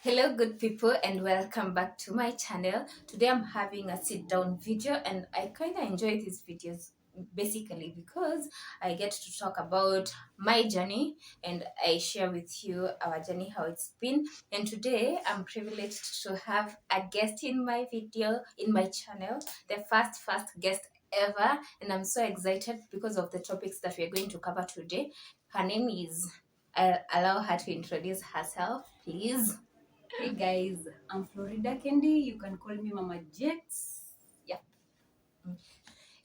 Hello good people and welcome back to my channel. Today I'm having a sit down video and I kind of enjoy these videos basically because I get to talk about my journey and I share with you our journey, how it's been. And today I'm privileged to have a guest in my video, in my channel, the first guest ever, and I'm so excited because of the topics that we're going to cover today. Her name is, I'll allow her to introduce herself, please. Hey guys, I'm Florida Kendi. You can call me Mama Jakes. Yeah.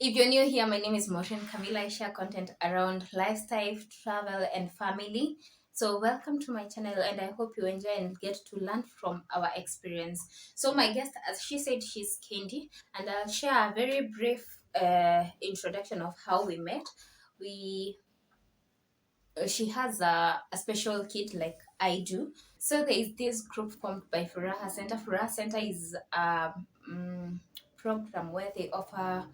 If you're new here, my name is Maureen Camila. I share content around lifestyle, travel, and family. So, welcome to my channel, and I hope you enjoy and get to learn from our experience. So, my guest, as she said, she's Kendi, and I'll share a very brief introduction of how we met. We She has a special kid like I do. So there is this group formed by Furaha Center. Furaha Center is a program where they offer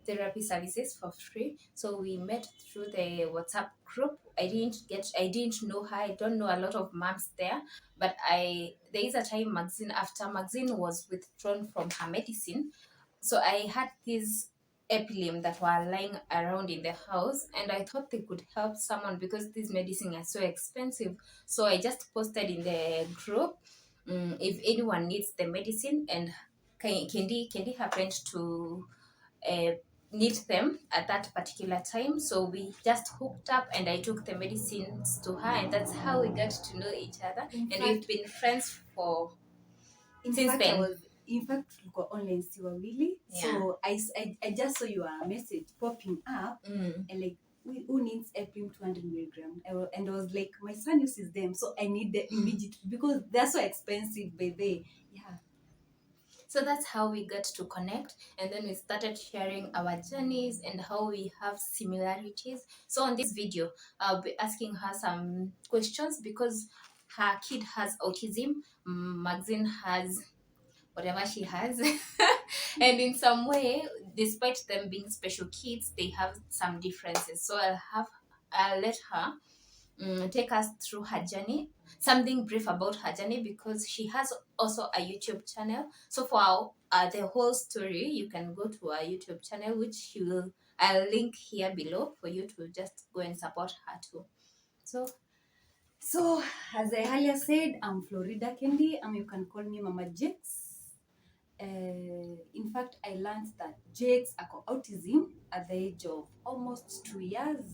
therapy services for free. So we met through the WhatsApp group. I didn't know her. I don't know a lot of moms there, but there is a time Maxine was withdrawn from her medicine. So I had these epilim that were lying around in the house and I thought they could help someone because these medicine are so expensive. So I just posted in the group if anyone needs the medicine, and Kendi happened to uh, need them at that particular time. So we just hooked up and I took the medicines to her, and that's how we got to know each other. In And we've fact, been friends for in since fact, I then. was in fact tulikuwa online siwa wili. Yeah. So I just saw your message popping up and like who needs Eprim 200 milligram? And I was like, my son uses them, so I need them immediately because they're so expensive, baby. Yeah. So that's how we got to connect, and then we started sharing our journeys and how we have similarities. So on this video, I'll be asking her some questions because her kid has autism, Maxine has whatever she has, and in some way, despite them being special kids, they have some differences. So I'll let her take us through her journey, something brief about her journey, because she has also a YouTube channel. So for the whole story, you can go to our YouTube channel, which I'll link here below for you to just go and support her too. So So as I earlier said, I'm Florida Kendi, and you can call me Mama Jakes. In fact, I learned that Jakes ako autism at the age of almost 2 years.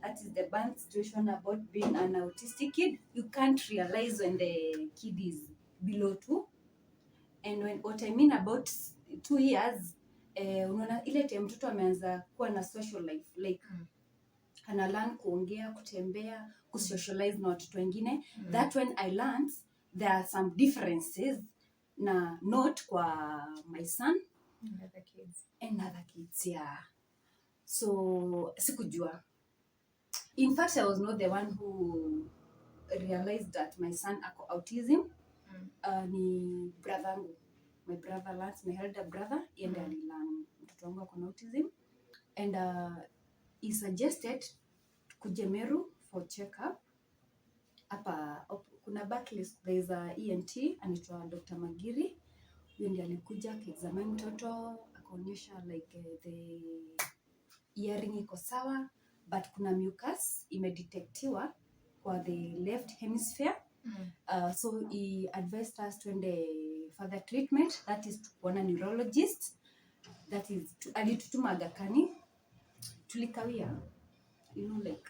That is the bad situation about being an autistic kid. You can't realize when the kid is below 2. And what I mean about 2 years, unaona ile time mtoto ameanza kuwa na social life, like ana learn kuongea, kutembea, kusocialize na watoto wengine. That when I learned there are some differences na not kwa my son and other kids. and other kids, yeah. So sikujua. In fact, I was not the one who realized that my son ako autism. Ni brother wangu. My brother learned, my elder brother, and alilearn mtoto wangu ako na autism. And he suggested kuje Meru for check-up. Hapa kuna backlist, there is a ENT anaitwa Dr. Magiri. Huyo ndiye alikuja akaexamine mtoto, akaonyesha like the hearing iko sawa, but kuna mucus imedetectiwa kwa the left hemisphere. So he advised us twende further treatment, that is kuona neurologist, that is alitutuma Aga Khan. Tulikawia, you know, like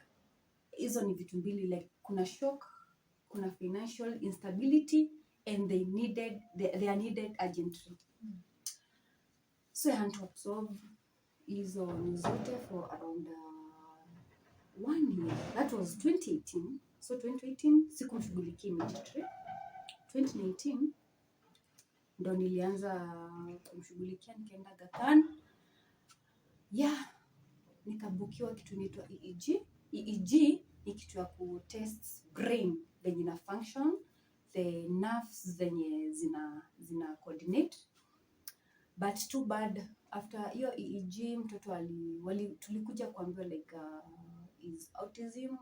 hizo ni vitu mbili, like kuna shock, kuna financial instability, and they are needed urgently. So I had to absorb hizo zote for around 1 year. That was 2018. So 2018 sikumshughulikia immediately. 2019 ndo nilianza kumshughulikia, nikaenda Aga Khan. Yeah, nikabukiwa kitu inaitwa EEG. EEG ni kitu ya kutest brain venye ina function, the nerves zenye zina coordinate. But too bad, after hiyo EEG mtoto tulikuja kuambiwa like is autism,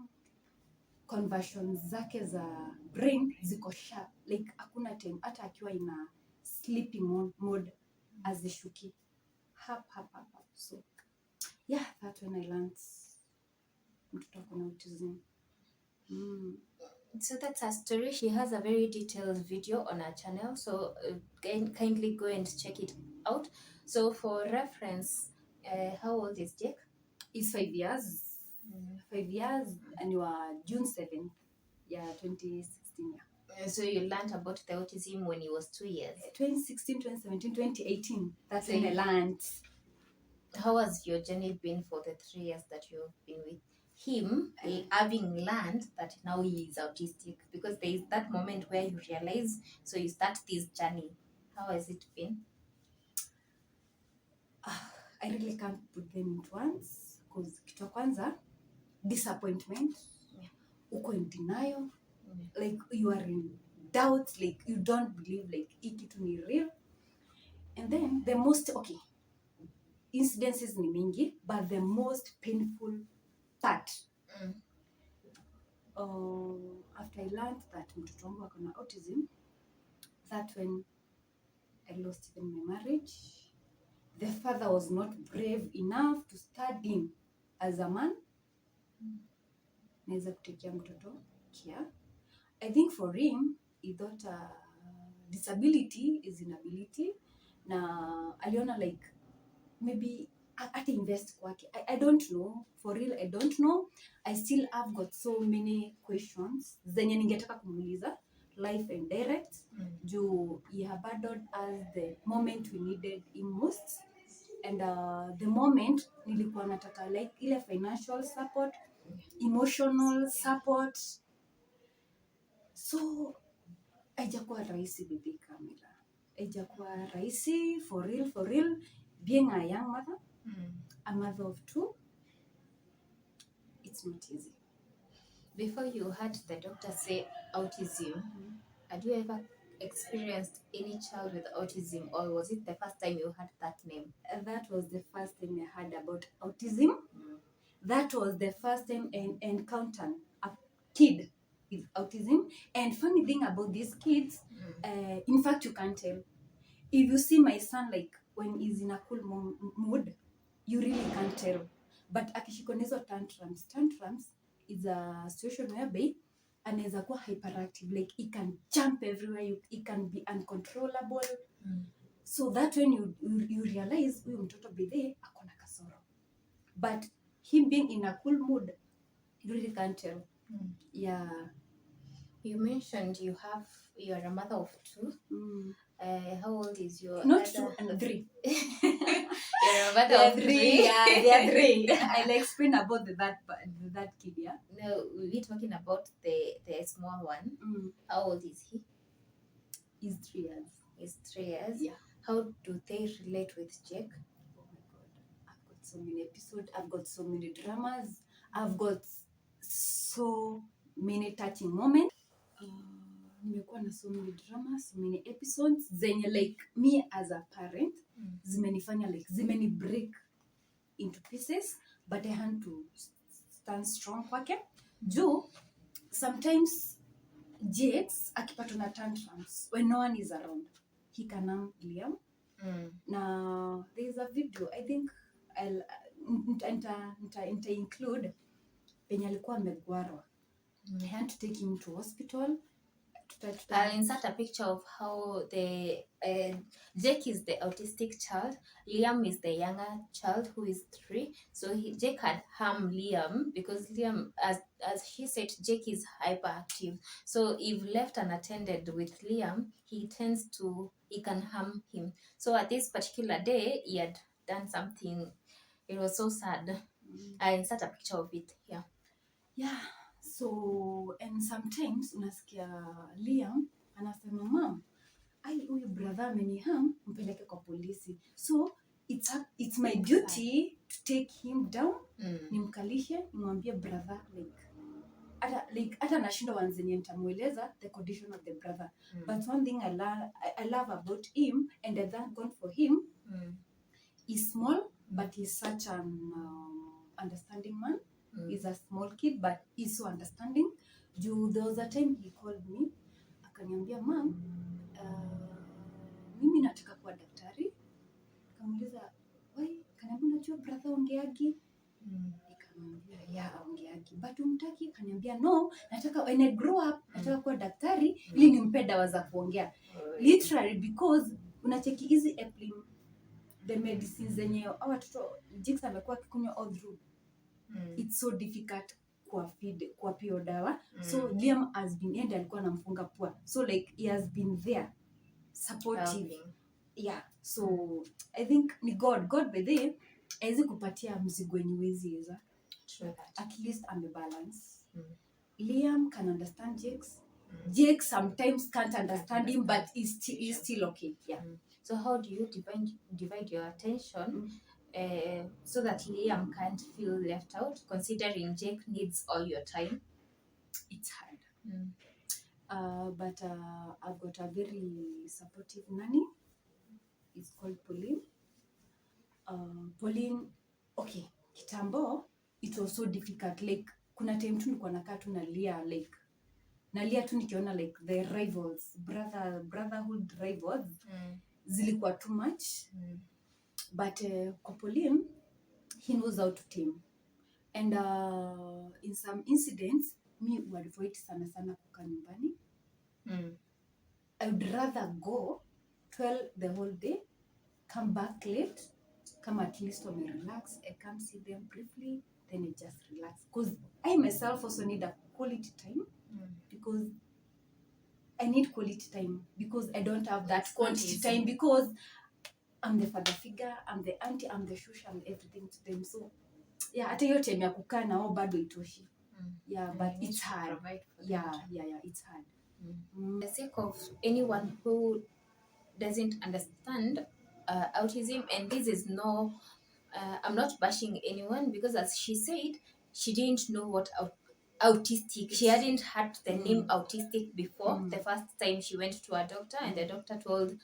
conversions zake za brain ziko sharp, like hakuna time hata akiwa ina sleeping mode azishuki hap. So yeah, that's when I learned mtoto ako na autism. So that's her story. She has a very detailed video on her channel, so kindly go and check it out. So for reference, how old is Jake? He's 5 years. 5 years, and you are June 7th, 2016. So you learned about the autism when he was 2 years. 2016, 2017, 2018. That's when I learned. How has your journey been for the 3 years that you've been with him, having learned that now he is autistic? Because there is that moment where you realize, so you start this journey. How has it been? I really can't put them into words because kitu ya kwanza, disappointment, uko in denial, like you are in doubt, like you don't believe like hii kitu ni real. And then the most, incidences ni mingi, but the most painful part, after I learned that mtoto wangu ako na autism, that when I lost even my marriage. The father was not brave enough to stand in as a man. Naweza kutekea mtoto care. I think for him, he thought disability is inability. Na aliona like maybe ata invest kwake. I don't know. For real, I don't know. I still have got so many questions zenye ningetaka kumuuliza live and direct. Juu he abandoned us the moment we needed him most. And the moment nilikuwa nataka like ile financial support, emotional support. So haijakuwa rahisi baby Camila. Haijakuwa rahisi for real. Being a young mother, a mother of 2, it's not easy. Before you heard the doctor say autism, had you ever experienced any child with autism, or was it the first time you heard that name? That was the first time I heard about autism. That was the first time I encountered a kid with autism. And funny thing about these kids, in fact, you can't tell. If you see my son, like when he's in a cool mood, you really can't tell. But akishikwa na hizo tantrums is a situation whereby anaweza kuwa hyperactive, like he can jump everywhere, he can be uncontrollable. So that when you realize huyu mtoto bidhe akona kasoro. But him being in a cool mood, you really can't tell. Yeah. You mentioned you are a mother of 2. How old is your Not other? 2 and 3. You're a mother of 3. Yeah, they are 3. I'll explain about that kid, yeah. No, we're talking about the small one. How old is he? He's 3 years. He's 3 years. Yeah. How do they relate with Jake? Oh my God, I've got so many episodes. I've got so many dramas. I've got so many touching moments. Nimekuwa na so many dramas, so many episodes zenye like me as a parent zimenifanya like zimeni break into pieces, but I had to stand strong kwake. Juu sometimes Jakes akipatwa na tantrums when no one is around, he can harm Liam. Now there is a video, I think I'll include penye alikuwa amegwarwa. I had to take him to hospital. I'll insert a picture of how the Jake is the autistic child. Liam is the younger child who is 3. So Jake had harmed Liam because Liam, as she said, Jake is hyperactive. So if left unattended with Liam, he can harm him. So at this particular day, he had done something. It was so sad. I insert a picture of it here. Yeah. So, and sometimes unasikia Liam anasema mom, huyu brother ameniham, mpeleke kwa polisi. So it's my duty to take him down, nimkalishe, nimwambie brother like hata nashinda wanzenye nitamueleza the condition of the brother. But one thing I love about him, and I thank God for him, he's small, but he's such an understanding man. He's a small kid, but he's so understanding. There was a time he called me, akaniambia mam, mimi nataka kuwa daktari. Nikamuuliza why, kaniambia unajua brother ongeagi. Nikamwambia ya ongeagi, but umtaki? Kaniambia no, nataka when I grow up nataka kuwa daktari ili nimpe dawa za kuongea. Literally because unacheki hizi Eplin, the medicines zenye au watoto Jakes amekuwa akikunywa all through. It's so difficult kwa pio dawa. So Liam has been end alikuwa anamfunga pua. So like he has been there supportive. Yeah. So I think ni God by the way haizi kupatia mzigo yenye huwezi weza. At least balance. Liam can understand Jakes. Jakes sometimes can't understand him, but he's still okay. Yeah. So how do you divide your attention so that Liam can't feel left out, considering Jake needs all your time? It's hard. But I've got a very supportive nanny. It's called Pauline. Pauline, okay, kitambo, it was so difficult. Like, kuna time tu nilikuwa nakaa tu nalia, like, nalia tu nikiona like the rivals, brotherhood rivals, zilikuwa too much. But kwa Pauline, he knows how to tame. And in some incidents, me would avoid sana kukaa nyumbani. I would rather go 12 the whole day, come back late, come at least when I relax, I come see them briefly, then I just relax. Because I myself also need a quality time, because I need quality time, because I don't have that quantity time, because I'm the father figure, I'm the auntie, I'm the shush, I'm everything to them. So yeah, hata hiyo time ya kukaa nao bado itoshi. Yeah, but it's hard. Yeah, it's hard. For the sake of anyone who doesn't understand autism, and this is no, I'm not bashing anyone, because as she said, she didn't know what autistic, she hadn't heard the name autistic before. The first time she went to a doctor, and the doctor told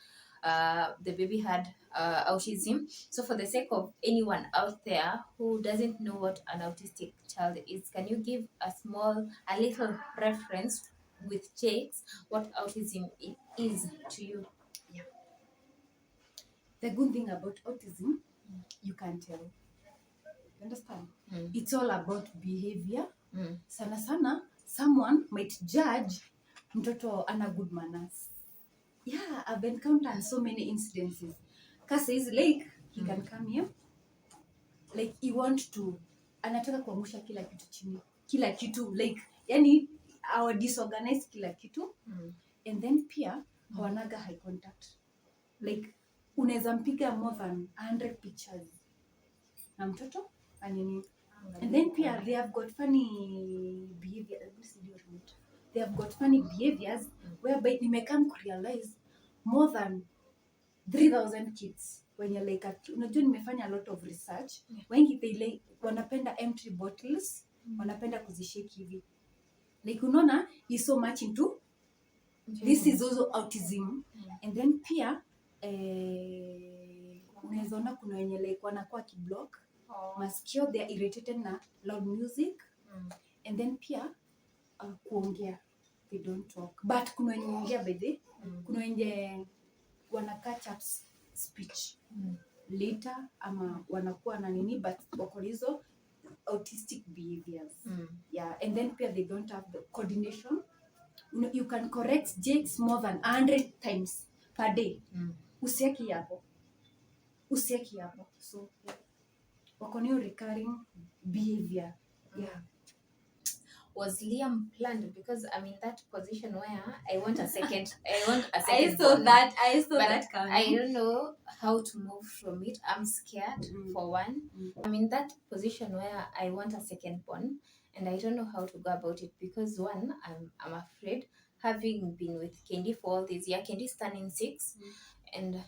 the baby had autism. So for the sake of anyone out there who doesn't know what an autistic child is, can you give a little reference with Jakes what autism is to you? Yeah. The good thing about autism, you can tell. You understand? It's all about behavior. Sana, someone might judge mtoto ana good manners. Yeah, I've encountered so many incidences. Kasa is like, he can come here, like he want to, anataka kuangusha kila kitu chini. Kila kitu, like, yani, our disorganized kila kitu. And then pia, hawanaga high contact. Like, unaweza mpiga more than 100 pictures na mtoto anini. And then pia they have got funny behavior. They have got funny behaviors whereby you may come to realize more than 3,000 kids when you're like unajua nimefanya a lot of research. Wengi they like wanapenda empty bottles, wanapenda kuzishake hivi. Like unaona he's so much into this is also autism. And then pia unaweza ona kuna wenye like wanakuwa kiblock masikio, they are irritated na loud music. And then pia kuongea, they don't talk, but kuna wenye ongea by the kuna wenye wana catch up speech later ama wanakuwa na nini, but wako hizo autistic behaviors. Yeah, and then pia they don't have the coordination. You can correct Jakes more than 100 times per day. Usieki hapo. So yeah. Wako niyo recurring behavior. Yeah. Was Liam planned? Because I'm in that position where I want a second. I saw that coming. I don't know how to move from it. I'm scared for one. I'm in that position where I want a second born, and I don't know how to go about it, because one, I'm afraid, having been with Kendi for all these years. Kendi's turning 6, and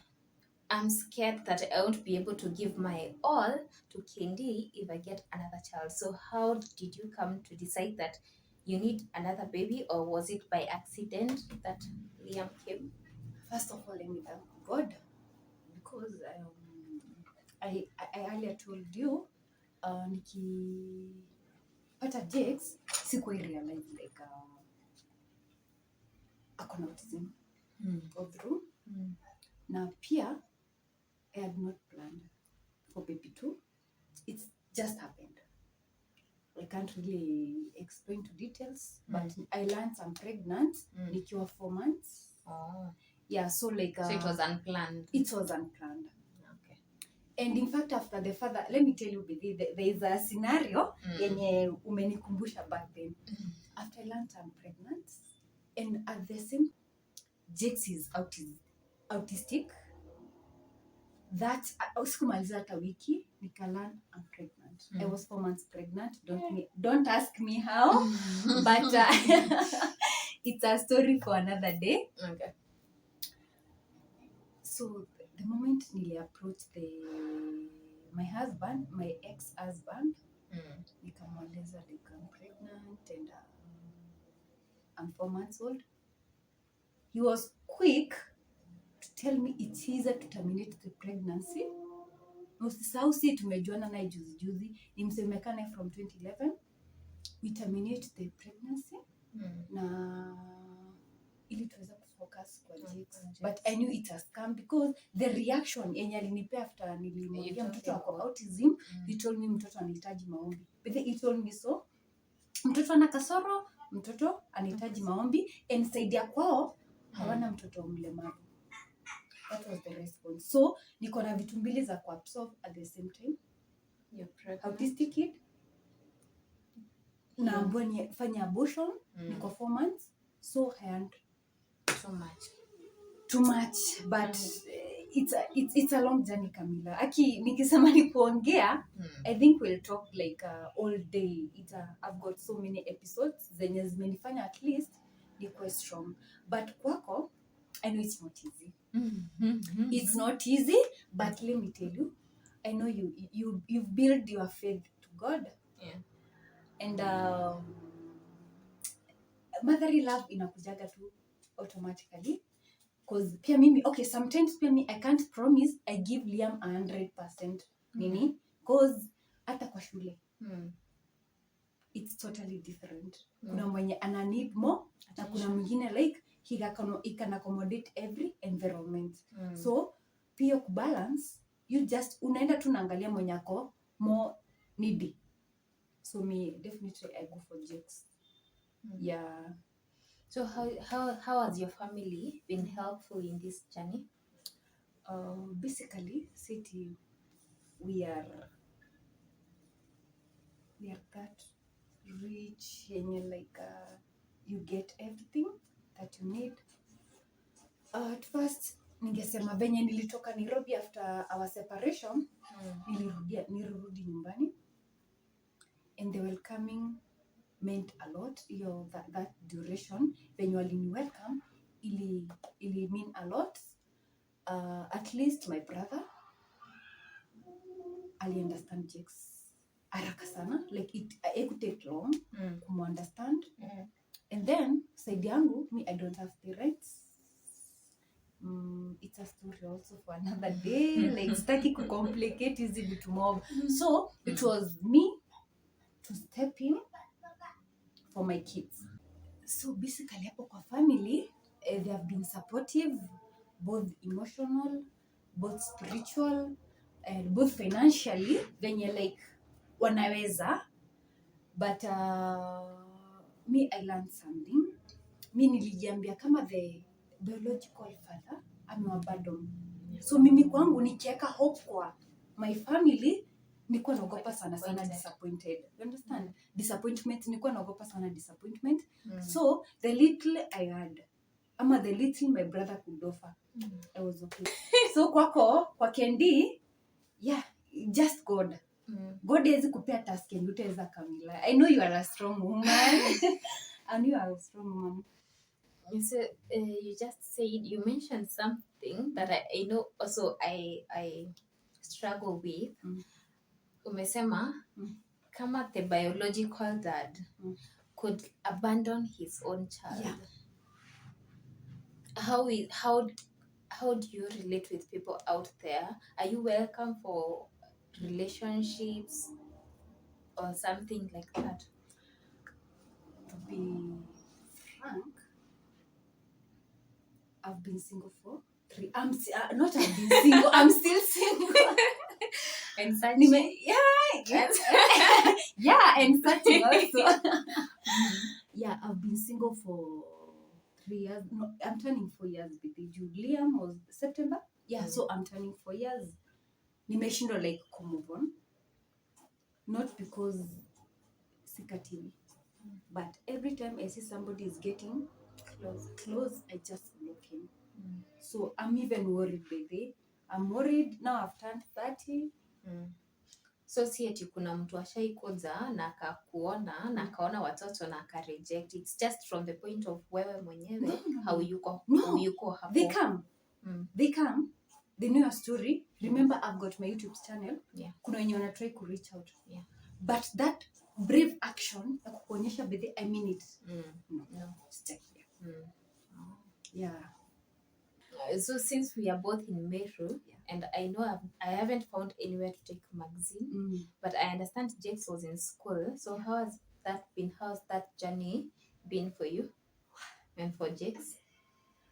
I'm scared that I won't be able to give my all to Kendi if I get another child. So how did you come to decide that you need another baby, or was it by accident that Liam came? First of all, let me thank God, because I earlier told you nikipata Jakes sikuwa realize like ako na autism go through. Mm. Na pia I had not planned for baby 2. It's just happened. I can't really explain to details, but I learned I'm pregnant nikiwa 4 months. Oh. Yeah, so like so it was unplanned. It was unplanned. Okay. And in fact, after the father, let me tell you, there is a scenario yenye umenikumbusha back then. After I learned I'm pregnant, and at the same, Jakes is autistic. That sikumaliza hata wiki nikalearn I'm pregnant. I was 4 months pregnant. Don't ask me how, but it's a story for another day. Okay. So the moment nili approach my husband, my ex-husband, nikamweleza like I'm pregnant and I'm 4 months old. He was quick to tell me it's easier to terminate the pregnancy. Usisahau si tumejuana naye juzi, ni msemekane from 2011. We terminate the pregnancy na ili tuweza kufocus kwa Jakes. But I knew it has come because the reaction yenye alinipea after nilimwambia mtoto ako autism, he told me mtoto anahitaji maombi. But he told me so, mtoto ana kasoro, mtoto anahitaji maombi, and saidia kwao hawana mtoto mlemavu. That was the response. So niko na vitu mbili za kuabsorb at the same time. You're pregnant. Autistic kid. Na ambapo nifanya abortion, niko 4 months. So I had too much, but it's a long journey, Camila. Aki nikisema ni kuongea, I think we'll talk like all day. I've got so many episodes zenye zimenifanya at least nikuwe strong. But kwako, I know it's not easy. It's not easy, but let me tell you, I know you've built your faith to God. Yeah. And motherly love inakujaga tu automatically. Because pia mimi, okay, sometimes pia I can't promise I give Liam 100% nini. Because hata kwa shule, it's totally different. Kuna mwenye ana need more, na kuna mwingine like he can accommodate every environment. So pia kubalance, you just unaenda tu naangalia mwenye ako more needy. So me, definitely I go for Jakes. Yeah. So how has your family been helpful in this journey? Basically, city, we are that rich, and like you get everything that you need. At first, ningesema venye nilitoka Nairobi after our separation, nilirudi nyumbani, and the welcoming meant a lot. That duration when you walini welcome ili mean a lot. At least my brother ali understand Jakes haraka sana, like it could take long to understand. And then side yangu, me, I don't have parents. It's a story also for another day. Like staki ku complicate hizi vitu mob. So it was me to step in for my kids. So basically hapo kwa family, they have been supportive, both emotional, both spiritual, and both financially, venye like wanaweza. But me, I learned something. Mi nilijiambia kama the biological father amewabandon. So mimi kwangu nikiweka hope kwa my family, nilikuwa naogopa sana disappointed. You understand? Disappointment, nilikuwa naogopa sana disappointment. So the little I had, ama the little my brother could offer, I was okay. So kwa Kendi, yeah, just God. God hezi kupea task yenye utaweza Camila. I know you are a strong woman. I know you are a strong woman. So you just said, you mentioned something that I know also I struggle with. Umesema kama the biological dad could abandon his own child. Yeah. How do you relate with people out there? Are you welcome for relationships or something like that? To be frank, I've been single for 3. I've been single. I'm still single. And searching. And searching also. Yeah, I've been single for 3 years. No, I'm turning 4 years. Liam was September. Yeah, so I'm turning 4 years. Nimeshindwa like move on. Not because sikatini. But every time I see somebody is getting close, I just block him. So I'm even worried, baby. I'm worried now. I've turned 30. So si eti kuna mtu ashaikuja na akakuona na akaona watoto na akareject. It's just from the point of wewe mwenyewe how yuko hapo. They come. They come. They know your story. Remember, I've got my YouTube channel. Yeah. Kuna wenye wana try to reach out. Yeah. But that brave action ya kukuonyesha baby, I mean it. No. Stay here. Yeah. So since we are both in Meru, and I know I haven't found anywhere to take magazine, but I understand Jakes was in school. So how has that been? How's that journey been for you and for Jakes?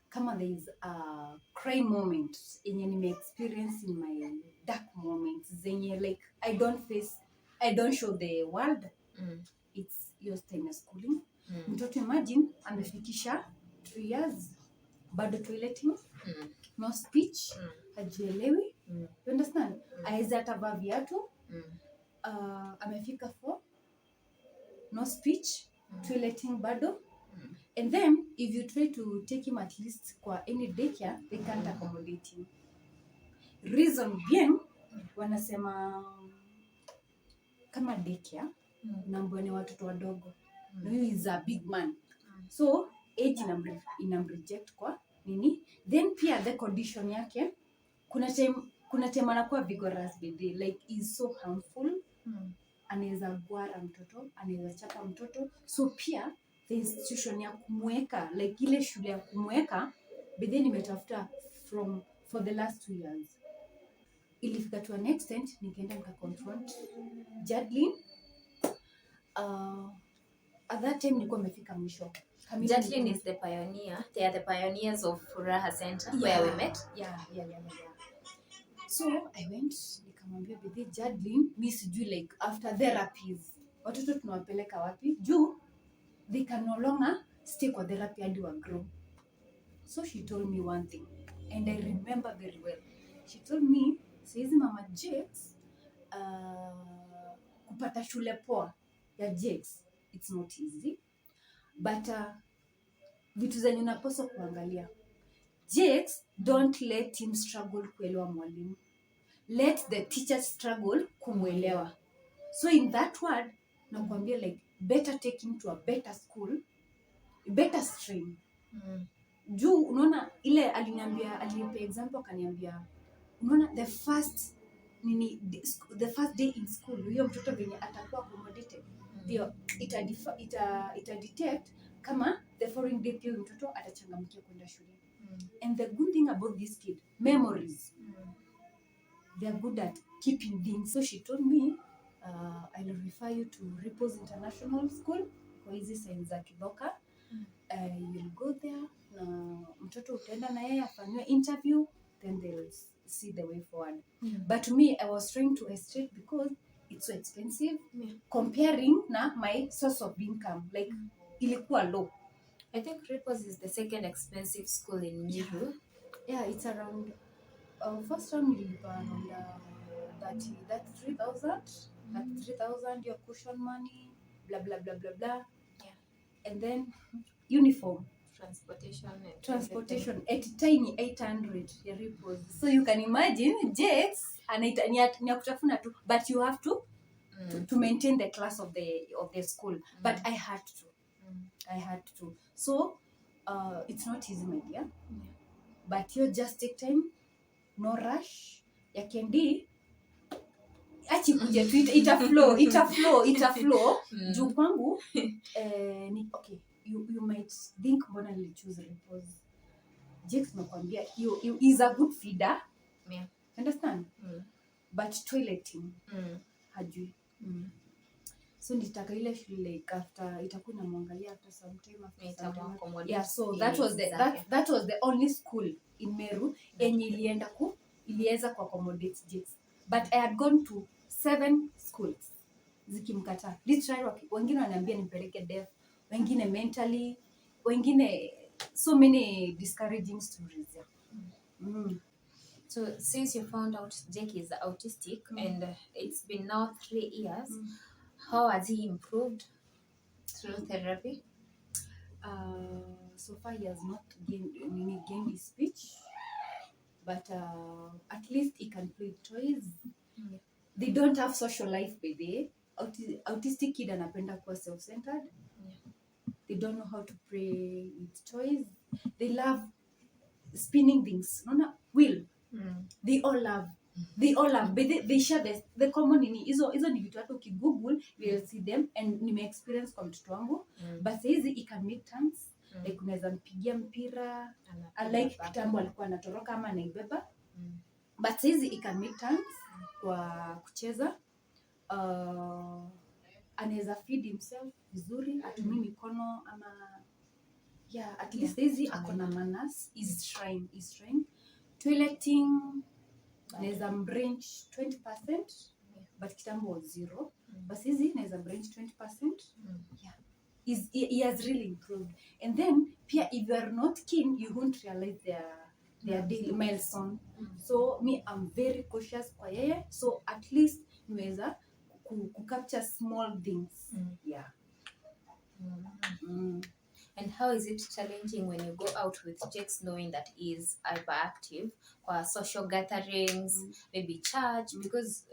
Kama there is a cry moment yenye nime experience in my dark moments zenye like I don't show the world. It's your time of schooling. Mtoto imagine amefikisha 3 years bado toileting, no speech, hajielewi. You understand? Aiza atavaa viatu, amefika 4, no speech, toileting bado. And then if you try to take him at least kwa any daycare, they can't accommodate him. Reason being, wanasema kama daycare nambone watoto wadogo. No, he is a big man. So age inamreject kwa nini? Then pia the condition yake kuna time anakuwa vigorous baby, like is so harmful. Anaweza gwara mtoto, anaweza chapa mtoto. So pia the institution ya kumweka, like ile shule ya kumweka, baby nimetafuta for the last 2 years. Ilifika to an extent nikaenda confront Jadlin. At that time nilikuwa nimefika mwisho. Jadlin is the pioneer. They are the pioneers of Furaha Center where we met. Yeah. So I went, nikamwambia baby Jadlin, mimi sijui like after therapies watoto tunawapeleka wapi? Juu they can no longer stay kwa therapy hadi wa grow. So she told me one thing and I remember very well. She told me, saizi mama Jakes, kupata shule poa ya Jakes, it's not easy. But vitu zenye unapaswa kuangalia. Jakes, don't let him struggle kuelewa mwalimu. Let the teacher struggle kumwelewa. So in that word, nakwambia like better take him to a better school, better stream. Juu unaona ile alinipa example akaniambia unaona the first day in school huyo mtoto venye atakuwa accommodated ndio ita detect kama the following day pia mtoto atachangamkia kwenda shule. And the good thing about this kid, memories. They are good at keeping things. So she told me I'll refer you to Ripples International School kwa hizi signs za Kiboka. You'll go there na mtoto utaenda na yeye afanywe interview, then they'll see the way forward. But me, I was trying to escape because it's so expensive. Comparing na my source of income, like ilikuwa low. I think Ripples is the second expensive school in Meru. Yeah, it's around first round nilipa around 3,000. 3,000 your cushion money, blah blah blah blah blah. And then uniform, transportation at tiny 800 ya Ripples. So you can imagine Jakes ni kutafuna tu, but you have to maintain the class of the school. But I had to. So it's not easy, my dear. But you just take time, no rush. Ya Kendi achi kuja tu ita flow. Juu kwangu ni okay. You might think mbona nilichoose Ripples. Jakes nakwambia you is a good feeder. Yeah. Understand? But toileting hajui. So nitaka ile shule like after itakuwa inamwangalia after some time yeah, so that was the only school in Meru yenye iliweza ku accommodate JAKES. But I had gone to 7 schools zikimkataa literally. Wengine wananiambia nipeleke deaf, wengine mentally, wengine so many discouraging stories. So since you found out Jake is autistic and it's been now 3 years, how has he improved through therapy? So far he has not gained his speech, but at least he can play toys. They don't have social life by the autistic kid anapenda kuwa self-centered. They don't know how to play with toys. They love spinning things. Wheel. They all love. But they share the common in hizo ni vitu hata ukigoogle you'll see them, and nime experience kwa mtoto wangu. But hizi he can make turns. Like unaweza mpigia mpira, like kitambo alikuwa anatoroka ama anaibeba. But hizi he can make turns kwa kucheza. Anaweza feed himself vizuri, atumii mikono ama at least hizi akona manners. Is trying. Toileting naweza mbranch 20%, but kitambo was 0. But hizi naweza branch 20%. He has really improved. And then pia if you are not keen, you won't realize their daily milestone. So me, I'm very cautious kwa yeye, so at least niweza capture small things. And how is it challenging when you go out with JAKES knowing that he is hyperactive for social gatherings, maybe church, because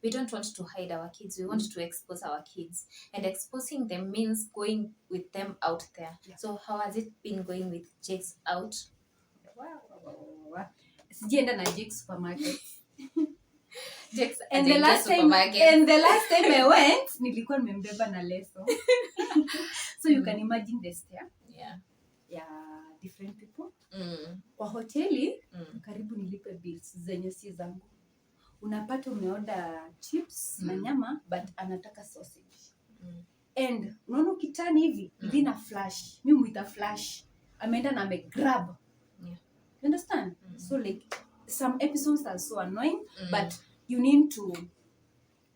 we don't want to hide our kids, we want to expose our kids, and exposing them means going with them out there. So how has it been going with JAKES out? Sijaenda na JAKES supermarket. And the last time I went nilikuwa nimembeba na leso. So you can imagine the stare. Different people. Kwa hoteli karibu nilipe bills zenye si zangu. Unapata umeorder chips na nyama, but anataka sausage. And unaona kitani hivi vina flash. Mimi muita flash. Ameenda na grab. You understand? So like some episodes are so annoying, but you need to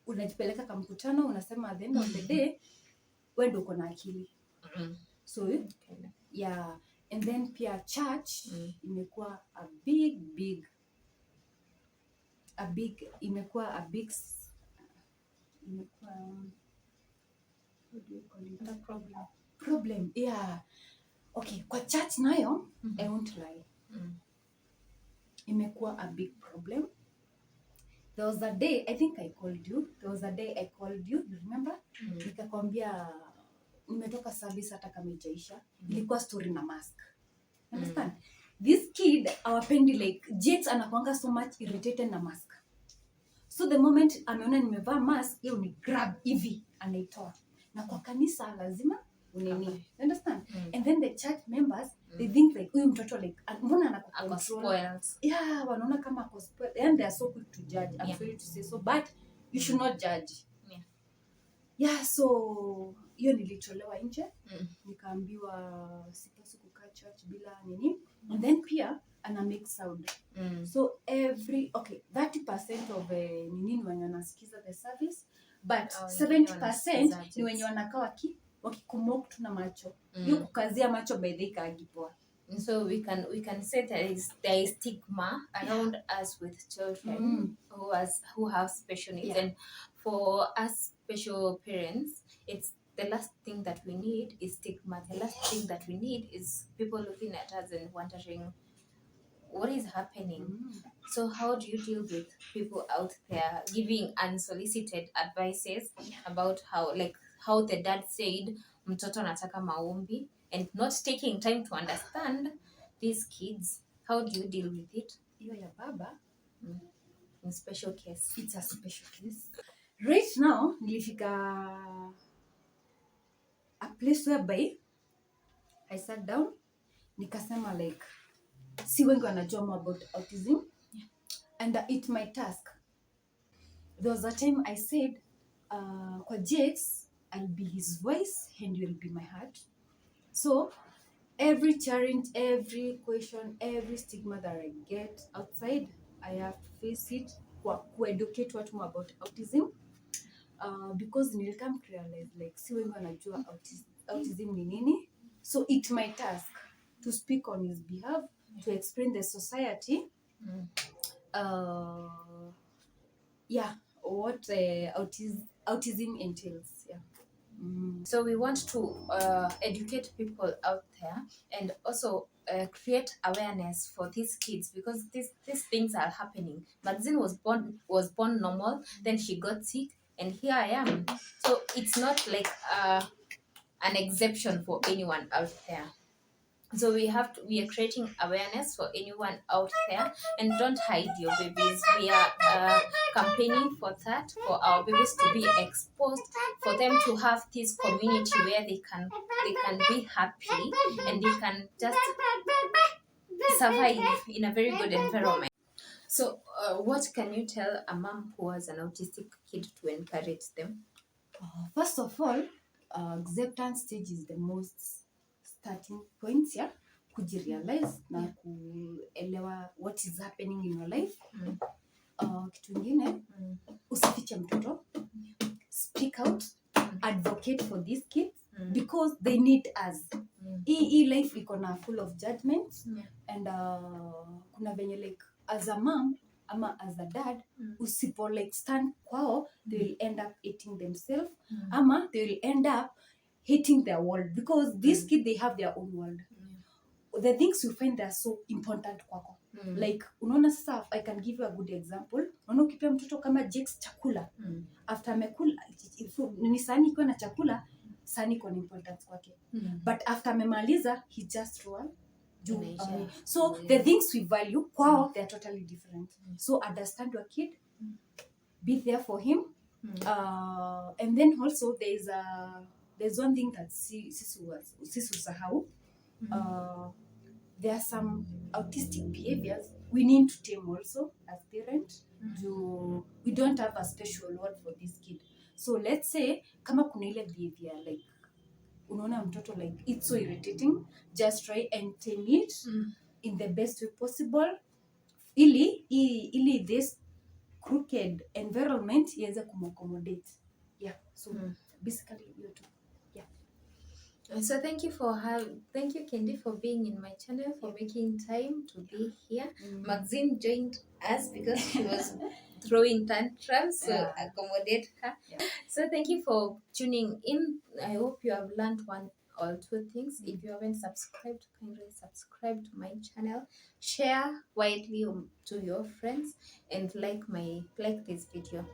unajipeleka kwa mkutano, unasema at the end of the day wewe ndio uko na akili. So and then pia church imekuwa a big imekuwa a big what do you call it? A problem. Okay, kwa church nayo I won't lie. Imekuwa a big problem. There was a day I think I called you. You remember? Nikakwambia nimetoka service hata kama ijaisha. Ilikuwa story na mask. Understand? This kid awapendi like JAKES anakuanga so much irritated na mask. So the moment ameona nimevaa mask, yeye ni grab hivi anaitoa. Na kwa kanisa lazima uneni. Understand? And then the church members they think like huyu mtoto like mbona anakucontrol. Wanaona kama ako spoiled. And they are so quick to judge. I'm sorry to say so, but you should not judge. So hiyo nilitolewa nje. Nikaambiwa sipaswi kukaa church bila nini. And then pia ana make sound. So 30% of nini wenye wanasikiza the service, but 70% ni wenye wanakaa wakikumok tu na macho. Hiyo kukazia macho by the ikagipoa. So we can say there is stigma around us with children who have special needs, and for us special parents, it's the last thing that we need is stigma. The last thing that we need is people looking at us and wondering what is happening. So how do you deal with people out there giving unsolicited advices about how the dad said mtoto anataka maombi, and not taking time to understand these kids? How do you deal with it? Hiyo ya baba in special case. It's a special case. Right now nilifika a place whereby I sat down nikasema like si wengi wanajua more about autism, and it's my task. There was a time I said kwa JAKES I'll be his voice and you'll be my heart. So every challenge, every question, every stigma that I get outside, I have to face it, kueducate watu more about autism, because nilikam realize like si wengi wanajua autism ni nini. So it's my task to speak on his behalf, to explain the society what autism entails. So we want to educate people out there and also create awareness for these kids, because these things are happening. Maxine was born normal, then she got sick, and here I am. So it's not like an exception for anyone out there. So we are creating awareness for anyone out there, and don't hide your babies. We are campaigning for that, for our babies to be exposed, for them to have this community where they can be happy and they can just survive in a very good environment. So what can you tell a mom who has an autistic kid to encourage them? First of all, acceptance stage is the most starting point, yeah. Kujirealize na kuelewa what is happening in your life. Kitu ingine, usifiche mtoto, speak out, advocate for these kids because they need us. Hii life iko na full of judgments, and kuna venye like as a mom ama as a dad, usipo like stand kwao, they will end up hating themselves, ama they will end up hating their world, because these kids, they have their own world. The things you find that are so important kwako. Like unaona sasa, I can give you a good example. Unaona ukipea mtoto kama JAKES chakula, after amekula ni sahani iko na chakula, sahani iko na importance kwake, but after amemaliza he just throw away. So the things we value kwao, they are totally different. So understand your kid, be there for him, and then also there's one thing that sisi usahau. There are some autistic behaviors we need to tame also as parents. We don't have a special word for this kid. So let's say kama kuna ile behavior like unaona mtoto like it's so irritating, just try and tame it in the best way possible, ili this crooked environment iweze kumaccommodate. Yeah, so basically you too. So thank you Kendi for being in my channel, for making time to be here. Maxine joined us because she was throwing tantrums, so accommodate her. So thank you for tuning in. I hope you have learned one or two things. If you haven't subscribed, kindly subscribe to my channel, share widely to your friends, and like this video.